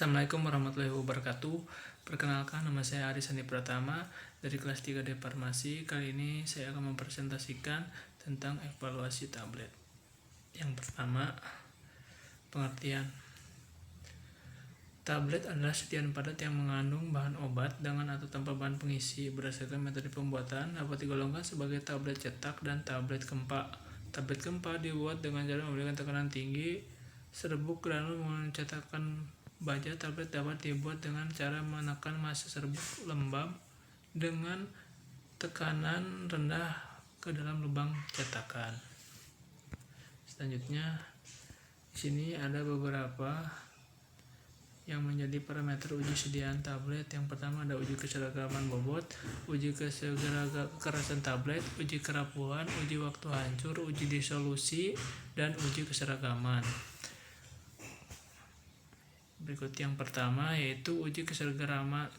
Assalamualaikum warahmatullahi wabarakatuh. Perkenalkan, nama saya Aris Sandi Pratama dari kelas 3D Farmasi. Kali ini saya akan mempresentasikan tentang evaluasi tablet. Yang pertama, pengertian. Tablet adalah sediaan padat yang mengandung bahan obat dengan atau tanpa bahan pengisi. Berdasarkan metode pembuatan, dapat digolongkan sebagai tablet cetak dan tablet kempa. Tablet kempa dibuat dengan cara memberikan tekanan tinggi, serbuk granul mencetakkan baja. Tablet dapat dibuat dengan cara menekan massa serbuk lembab dengan tekanan rendah ke dalam lubang cetakan. Selanjutnya, di sini ada beberapa yang menjadi parameter uji sediaan tablet. Yang pertama ada uji keseragaman bobot, uji kekerasan tablet, uji kerapuhan, uji waktu hancur, uji disolusi, dan uji keseragaman. Berikut yang pertama yaitu uji keseragaman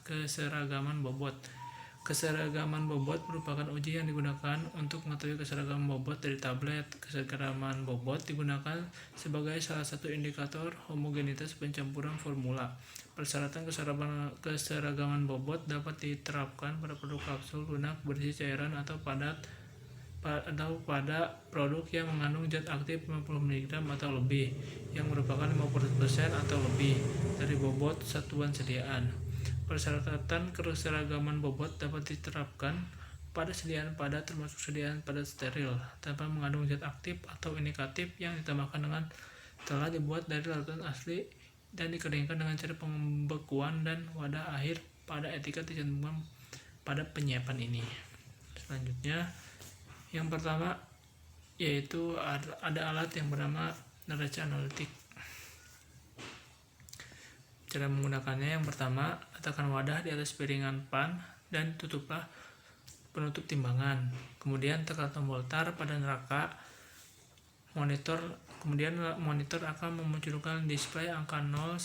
bobot. Keseragaman bobot merupakan uji yang digunakan untuk mengetahui keseragaman bobot dari tablet. Keseragaman bobot digunakan sebagai salah satu indikator homogenitas pencampuran formula. Persyaratan keseragaman bobot dapat diterapkan pada produk kapsul, lunak, berisi cairan atau pada produk yang mengandung zat aktif 50 mg atau lebih, yang merupakan 50% atau lebih dari bobot satuan sediaan. Persyaratan keseragaman bobot dapat diterapkan pada sediaan padat termasuk sediaan padat steril tanpa mengandung zat aktif atau indikatif yang ditambahkan dengan telah dibuat dari larutan asli dan dikeringkan dengan cara pembekuan, dan wadah akhir pada etiket dicantumkan pada penyiapan ini. Selanjutnya, yang pertama yaitu ada alat yang bernama neraca analitik. Cara menggunakannya, yang pertama, letakkan wadah di atas piringan pan dan tutuplah penutup timbangan. Kemudian tekan tombol tar pada neraca monitor. Kemudian monitor akan memunculkan display angka 0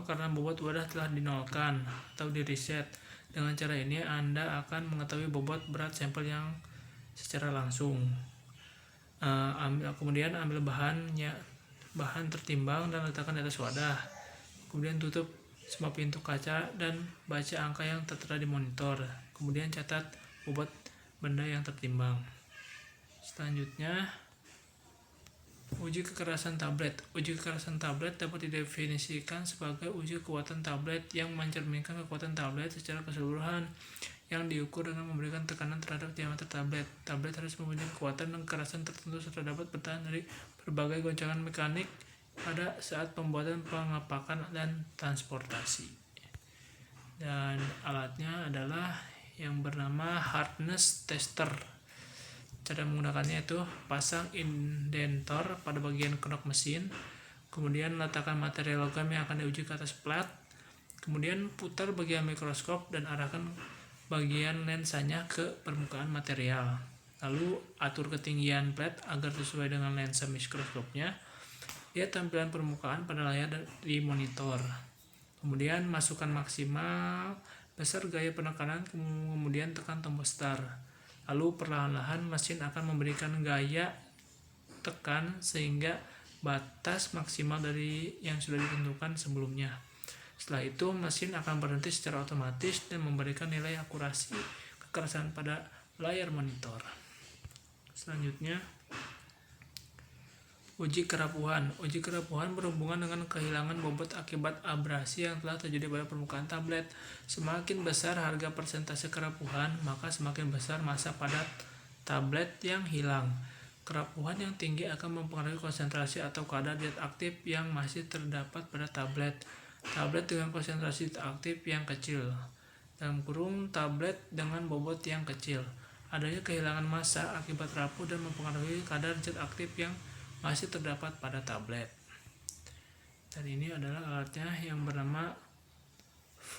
karena bobot wadah telah dinolkan atau di reset. Dengan cara ini Anda akan mengetahui bobot berat sampel yang secara langsung. Kemudian ambil bahan tertimbang dan letakkan di atas wadah. Kemudian tutup semua pintu kaca dan baca angka yang tertera di monitor. Kemudian catat bobot benda yang tertimbang. Selanjutnya, uji kekerasan tablet. Uji kekerasan tablet dapat didefinisikan sebagai uji kekuatan tablet yang mencerminkan kekuatan tablet secara keseluruhan, yang diukur dengan memberikan tekanan terhadap diameter tablet. Tablet harus mempunyai kekuatan dan kekerasan tertentu serta dapat bertahan dari berbagai goncangan mekanik pada saat pembuatan, pengepakan, dan transportasi. Dan alatnya adalah yang bernama hardness tester. Cara menggunakannya itu pasang indentor pada bagian knop mesin, kemudian letakkan material logam yang akan diuji ke atas plat, kemudian putar bagian mikroskop dan arahkan bagian lensanya ke permukaan material. Lalu atur ketinggian plat agar sesuai dengan lensa mikroskopnya. Lihat tampilan permukaan pada layar di monitor. Kemudian masukkan maksimal besar gaya penekanan, kemudian tekan tombol start. Lalu perlahan-lahan mesin akan memberikan gaya tekan sehingga batas maksimal dari yang sudah ditentukan sebelumnya. Setelah itu mesin akan berhenti secara otomatis dan memberikan nilai akurasi kekerasan pada layar monitor. Selanjutnya, uji kerapuhan. Uji kerapuhan berhubungan dengan kehilangan bobot akibat abrasi yang telah terjadi pada permukaan tablet. Semakin besar harga persentase kerapuhan, maka semakin besar massa padat tablet yang hilang. Kerapuhan yang tinggi akan mempengaruhi konsentrasi atau kadar zat aktif yang masih terdapat pada tablet. Tablet dengan konsentrasi zat aktif yang kecil, tablet dengan bobot yang kecil. Adanya kehilangan massa akibat rapuh dan mempengaruhi kadar zat aktif yang masih terdapat pada tablet. Dan ini adalah alatnya yang bernama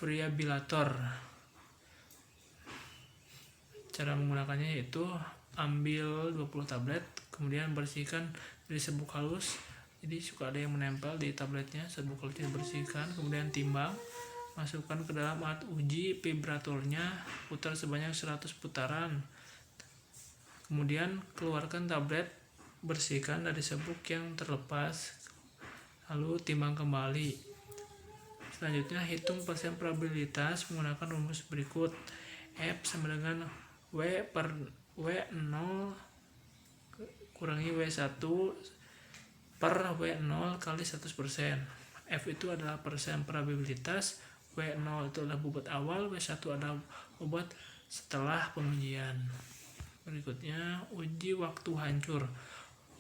variabilator. Cara menggunakannya yaitu ambil 20 tablet, kemudian bersihkan dari serbuk halus. Jadi suka ada yang menempel di tabletnya, serbuk halus dibersihkan, kemudian timbang, masukkan ke dalam alat uji vibratornya, putar sebanyak 100 putaran. Kemudian keluarkan tablet, bersihkan dari serbuk yang terlepas, lalu timbang kembali. Selanjutnya, hitung persen probabilitas menggunakan rumus berikut. F sama dengan W per W0 kurangi W1 per W0 kali 100%. F itu adalah persen probabilitas, W0 itu adalah bobot awal, W1 adalah bobot setelah pengujian. Berikutnya, uji waktu hancur.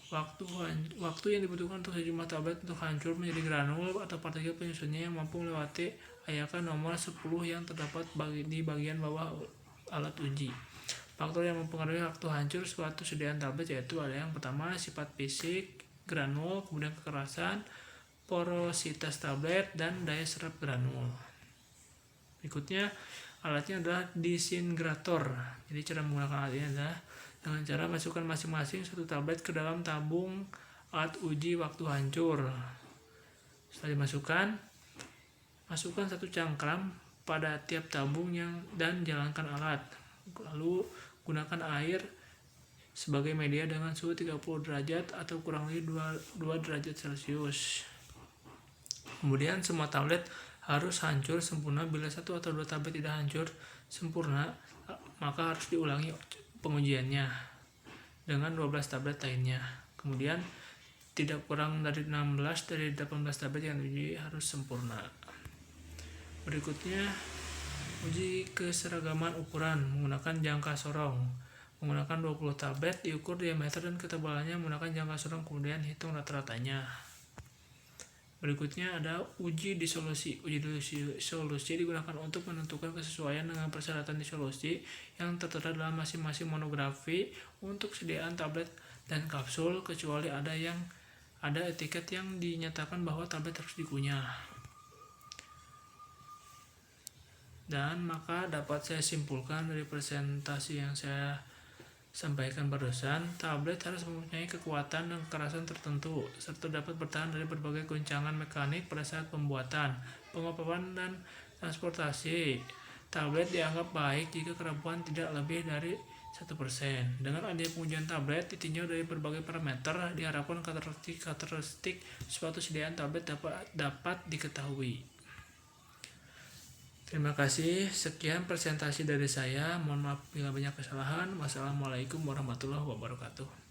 Waktu yang dibutuhkan untuk sejumlah tablet untuk hancur menjadi granul atau partikel penyusunnya yang mampu melewati ayakan nomor 10 yang terdapat di bagian bawah alat uji. Faktor yang mempengaruhi waktu hancur suatu sediaan tablet yaitu ada yang pertama sifat fisik granul, kemudian kekerasan, porositas tablet, dan daya serap granul. Berikutnya, alatnya adalah disintegrator. Jadi cara menggunakan alat ini adalah dengan cara masukkan masing-masing satu tablet ke dalam tabung alat uji waktu hancur. Setelah dimasukkan, masukkan satu cangkram pada tiap tabung dan jalankan alat. Lalu gunakan air sebagai media dengan suhu 30 derajat atau kurang lebih 2 derajat Celcius. Kemudian semua tablet harus hancur sempurna. Bila satu atau dua tablet tidak hancur sempurna, maka harus diulangi pengujiannya dengan 12 tablet lainnya. Kemudian tidak kurang dari 16 dari 18 tablet yang diuji harus sempurna. Berikutnya, uji keseragaman ukuran menggunakan jangka sorong. Menggunakan 20 tablet, diukur diameter dan ketebalannya menggunakan jangka sorong, kemudian hitung rata-ratanya. Berikutnya ada uji disolusi. Uji disolusi digunakan untuk menentukan kesesuaian dengan persyaratan disolusi yang tertera dalam masing-masing monografi untuk sediaan tablet dan kapsul, kecuali ada etiket yang dinyatakan bahwa tablet harus dikunyah. Dan maka dapat saya simpulkan dari presentasi yang saya sampaikan barusan, tablet harus mempunyai kekuatan dan kekerasan tertentu, serta dapat bertahan dari berbagai goncangan mekanik pada saat pembuatan, pengoperasian, dan transportasi. Tablet dianggap baik jika kerapuhan tidak lebih dari 1%. Dengan adanya pengujian tablet ditinjau dari berbagai parameter, diharapkan karakteristik suatu sediaan tablet dapat diketahui. Terima kasih, sekian presentasi dari saya. Mohon maaf bila banyak kesalahan. Wassalamualaikum warahmatullahi wabarakatuh.